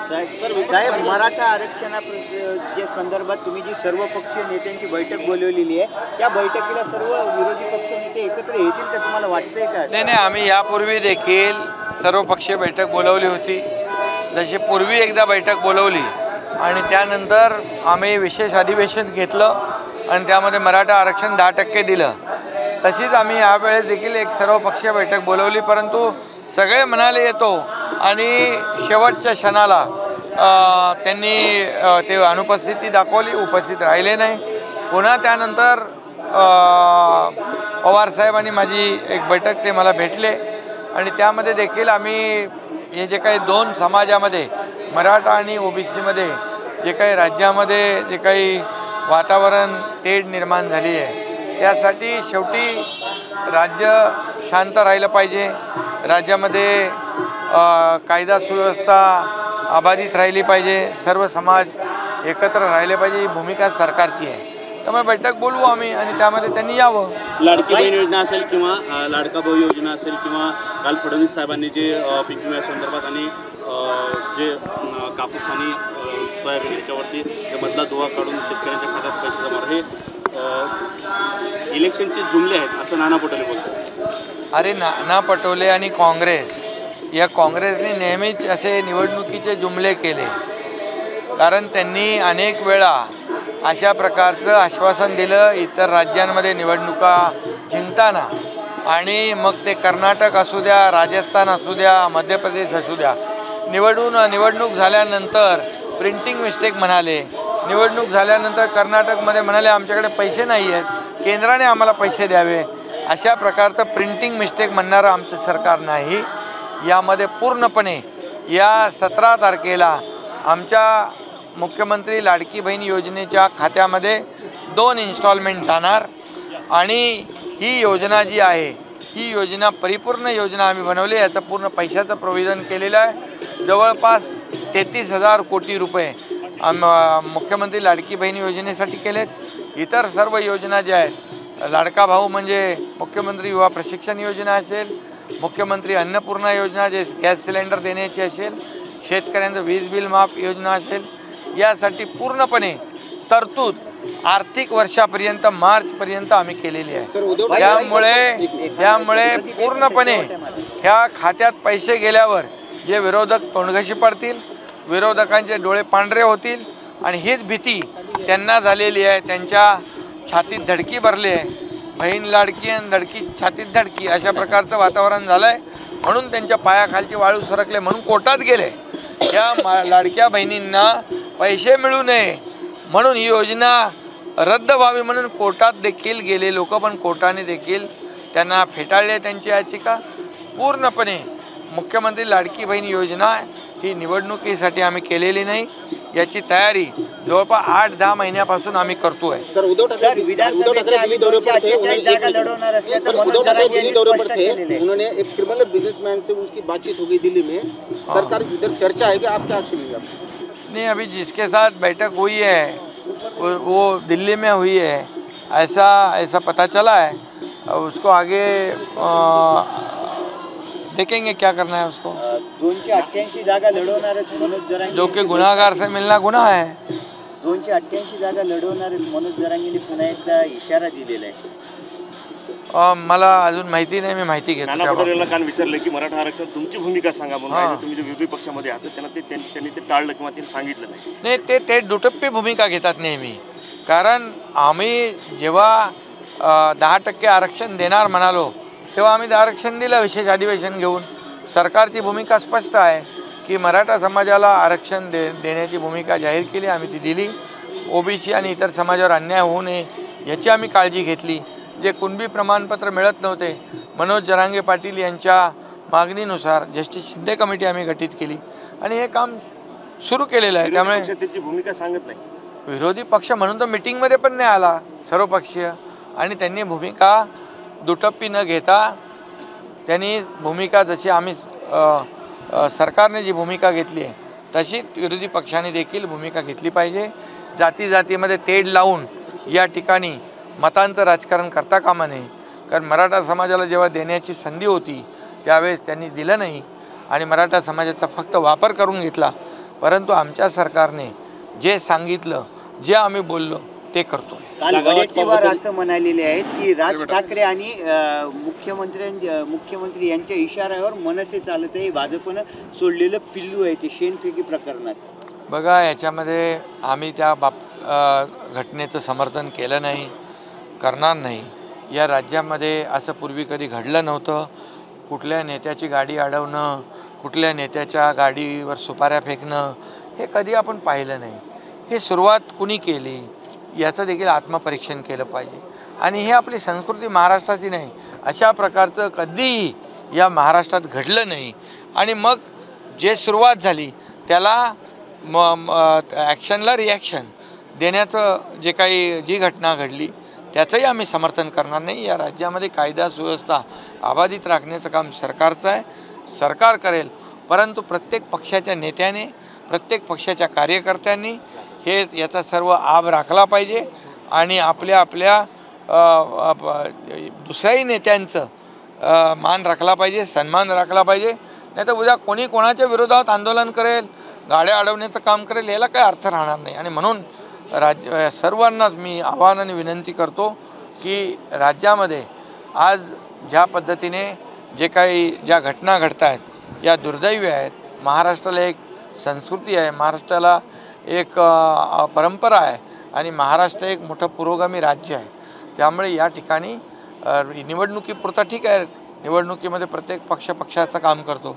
साहेब मराठा आरक्षणाच्या संदर्भात तुम्ही जी सर्वपक्षीय नेत्यांची बैठक बोलवलेली आहे त्या बैठकीला सर्व विरोधी पक्ष नेते एकत्र येतील का तुम्हाला वाटतंय का? नाही, आम्ही यापूर्वी देखील सर्वपक्षीय बैठक बोलवली होती. जशी पूर्वी एकदा बैठक बोलवली आणि त्यानंतर आम्ही विशेष अधिवेशन घेतलं आणि त्यामध्ये मराठा आरक्षण 10% दिलं. तशीच आम्ही यावेळेस देखील एक सर्वपक्षीय बैठक बोलवली, परंतु सगळे म्हणाले येतो आणि शेवटच्या क्षणाला त्यांनी ते अनुपस्थिती दाखवली, उपस्थित राहिले नाही. पुन्हा त्यानंतर पवारसाहेब आणि माझी एक बैठक ते मला भेटले आणि त्यामध्ये देखील आम्ही हे जे काही दोन समाजामध्ये मराठा आणि ओबीसीमध्ये जे काही राज्यामध्ये जे काही वातावरण तेढ निर्माण झाली आहे त्यासाठी शेवटी राज्य शांत राहिलं पाहिजे, राज्यामध्ये कायदा सुव्यवस्था अबाधित राहिली पाहिजे, सर्व समाज एकत्र राहिले पाहिजे, ही भूमिका सरकारची आहे. त्यामुळे बैठक बोलवू आम्ही आणि त्यामध्ये त्यांनी यावं. लाडकी बहीण योजना असेल किंवा लाडका भाऊ योजना असेल किंवा काल फडणवीस साहेबांनी जे पीक विम्या संदर्भात आणि जे कापूस आणि सोयाबीन याच्यावरती मधला दुवा काढून शेतकऱ्यांच्या खात्यात पैसे जमा हे इलेक्शनचे जुमले आहेत असं नाना पटोले बोलतात. अरे नाना पटोले आणि काँग्रेस या काँग्रेसने नेहमीच असे निवडणुकीचे जुमले केले, कारण त्यांनी अनेक वेळा अशा प्रकारचं आश्वासन दिलं इतर राज्यांमध्ये निवडणुका जिंकताना, आणि मग ते कर्नाटक असू द्या, राजस्थान असू द्या, मध्य प्रदेश असू द्या, निवडणूक झाल्यानंतर प्रिंटिंग मिस्टेक म्हणाले, निवडणूक झाल्यानंतर कर्नाटकमध्ये म्हणाले आमच्याकडे पैसे नाही आहेत, केंद्राने आम्हाला पैसे द्यावे. अशा प्रकारचं प्रिंटिंग मिस्टेक म्हणणारं आमचं सरकार नाही. यामध्ये पूर्णपणे या 17 तारखेला आमच्या मुख्यमंत्री लाडकी बहीण योजनेच्या खात्यामध्ये 2 इन्स्टॉलमेंट जाणार आणि ही योजना जी आहे ही योजना परिपूर्ण योजना आम्ही बनवली. याचं पूर्ण पैशाचं प्रोव्हिजन केलेलं आहे. जवळपास 33,000 कोटी रुपये मुख्यमंत्री लाडकी बहीण योजनेसाठी केलेत. इतर सर्व योजना ज्या आहेत, लाडका भाऊ म्हणजे मुख्यमंत्री युवा प्रशिक्षण योजना असेल, मुख्यमंत्री अन्नपूर्णा योजना जे गॅस सिलेंडर देण्याची असेल, शेतकऱ्यांचं वीज बिल माफ योजना असेल, यासाठी पूर्णपणे तरतूद आर्थिक वर्षापर्यंत मार्चपर्यंत आम्ही केलेली आहे. त्यामुळे पूर्णपणे ह्या खात्यात पैसे गेल्यावर जे विरोधक तोंडघशी पडतील, विरोधकांचे डोळे पांढरे होतील आणि हीच भीती त्यांना झालेली आहे. त्यांच्या छातीत धडकी भरली आहे, बहीण लाडकी आणि धडकी छातीत धडकी अशा प्रकारचं वातावरण झालं आहे. म्हणून त्यांच्या पायाखालची वाळू सरकले म्हणून कोर्टात गेले. या लाडक्या बहिणींना पैसे मिळू नये म्हणून ही योजना रद्द व्हावी म्हणून कोर्टात देखील गेले लोक, पण कोर्टाने देखील त्यांना फेटाळले त्यांची याचिका. पूर्णपणे मुख्यमंत्री लाडकी बहीण योजना ही निवडणुकीसाठी आम्ही केलेली नाही, याची तयारी जवळपास 8-10 महिन्यापासून आम्ही करतो आहे. सर उद्धव ठाकरे दिल्ली दौरे पर थे, उन्होंने एक क्रिमिनल बिजनेसमैन से उनकी बातचीत हो गई दिल्ली में. सरकार इधर चर्चा है कि आप क्या एक्शन लेंगे? नहीं, अभी जिसके साथ बैठक हुई है वो दिल्ली में हुई है, ऐसा पता चला है. उसको आगे देखेंगे क्या करना है उसको. 288 जागा लढवणार आहेत मनोज जरांगे, जो कि गुनाहगार से मिलना गुनाह है. 288 जागा लढवणार आहेत मनोज जरांगेंनी पुन्हा एकदा इशारा दिलेला आहे. मला अजून माहिती नाही, मी माहिती घेतो. नाना पटोलेला काल विचारलं की मराठा आरक्षण तुमची भूमिका सांगा म्हणून, तुम्ही जे विरोधी पक्षामध्ये आहात त्यांनी ते टाळलं किंवा त्यांनी सांगितलं नाही. ते दुटप्पी भूमिका घेतात नेहमी, कारण आम्ही जेव्हा 10% आरक्षण देणार म्हणालो तेव्हा आम्ही आरक्षण दिलं विशेष अधिवेशन घेऊन. सरकारची भूमिका स्पष्ट आहे की मराठा समाजाला आरक्षण देण्याची भूमिका जाहीर केली, आम्ही ती दिली. ओबीसी आणि इतर समाजावर अन्याय होऊ नये याची आम्ही काळजी घेतली. जे कुणबी प्रमाणपत्र मिळत नव्हते, मनोज जरांगे पाटील यांच्या मागणीनुसार जस्टिस शिंदे कमिटी आम्ही गठीत केली आणि हे काम सुरू केलेलं आहे. त्यामुळे त्याची भूमिका सांगत नाही विरोधी पक्ष म्हणून तर मीटिंगमध्ये पण नाही आला सर्वपक्षीय, आणि त्यांनी भूमिका दुटप्पी न घेता त्यांनी भूमिका जशी आम्ही सरकारने जी भूमिका घेतली आहे तशीच विरोधी पक्षाने देखील भूमिका घेतली पाहिजे. जातीमध्ये तेढ लावून या ठिकाणी मतांचं राजकारण करता कामा नये, कारण मराठा समाजाला जेव्हा देण्याची संधी होती त्यावेळेस त्यांनी दिलं नाही आणि मराठा समाजाचा फक्त वापर करून घेतला. परंतु आमच्या सरकारने जे सांगितलं, जे आम्ही बोललो ते करतो आहे. काल वडेट्टीवार असं म्हणालेले आहेत की राज ठाकरे आणि मुख्यमंत्री यांच्या इशाऱ्यावर मनसे चालत आहे, भाजपनं सोडलेलं पिल्लू आहे ते शेणफेकी प्रकरणात. बघा, याच्यामध्ये आम्ही त्या घटनेचं समर्थन केलं नाही, करणार नाही. या राज्यामध्ये असं पूर्वी कधी घडलं नव्हतं. कुठल्या नेत्याची गाडी अडवणं, कुठल्या नेत्याच्या गाडीवर सुपाऱ्या फेकणं हे कधी आपण पाहिलं नाही. हे सुरुवात कुणी केली याचं देखील आत्मपरीक्षण केलं पाहिजे. आणि हे आपली संस्कृती महाराष्ट्राची नाही, अशा प्रकारचं कधीही या महाराष्ट्रात घडलं नाही. आणि मग जे सुरुवात झाली त्याला ॲक्शनला रिॲक्शन देण्याचं जी घटना घडली त्याचंही आम्ही समर्थन करणार नाही. या राज्यामध्ये कायदा सुव्यवस्था अबाधित राखण्याचं काम सरकारचं आहे, सरकार करेल. परंतु प्रत्येक पक्षाच्या नेत्याने, प्रत्येक पक्षाच्या कार्यकर्त्यांनी याचा सर्व आभ राखला पाहिजे आणि आपल्या दुसऱ्याही नेत्यांचं मान राखला पाहिजे, सन्मान राखला पाहिजे. नाही तर उद्या कोणी कोणाच्या विरोधात आंदोलन करेल, गाड्या अडवण्याचं काम करेल, याला काही अर्थ राहणार नाही. आणि म्हणून सर्वांनाच मी आवाहन आणि विनंती करतो की राज्यामध्ये आज ज्या पद्धतीने ज्या घटना घडत आहेत या दुर्दैवी आहेत. महाराष्ट्राला एक संस्कृती आहे, महाराष्ट्राला एक परंपरा आहे आणि महाराष्ट्र एक मोठं पुरोगामी राज्य आहे. त्यामुळे या ठिकाणी निवडणुकीपुरता ठीक आहे, निवडणुकीमध्ये प्रत्येक पक्षाचं काम करतो.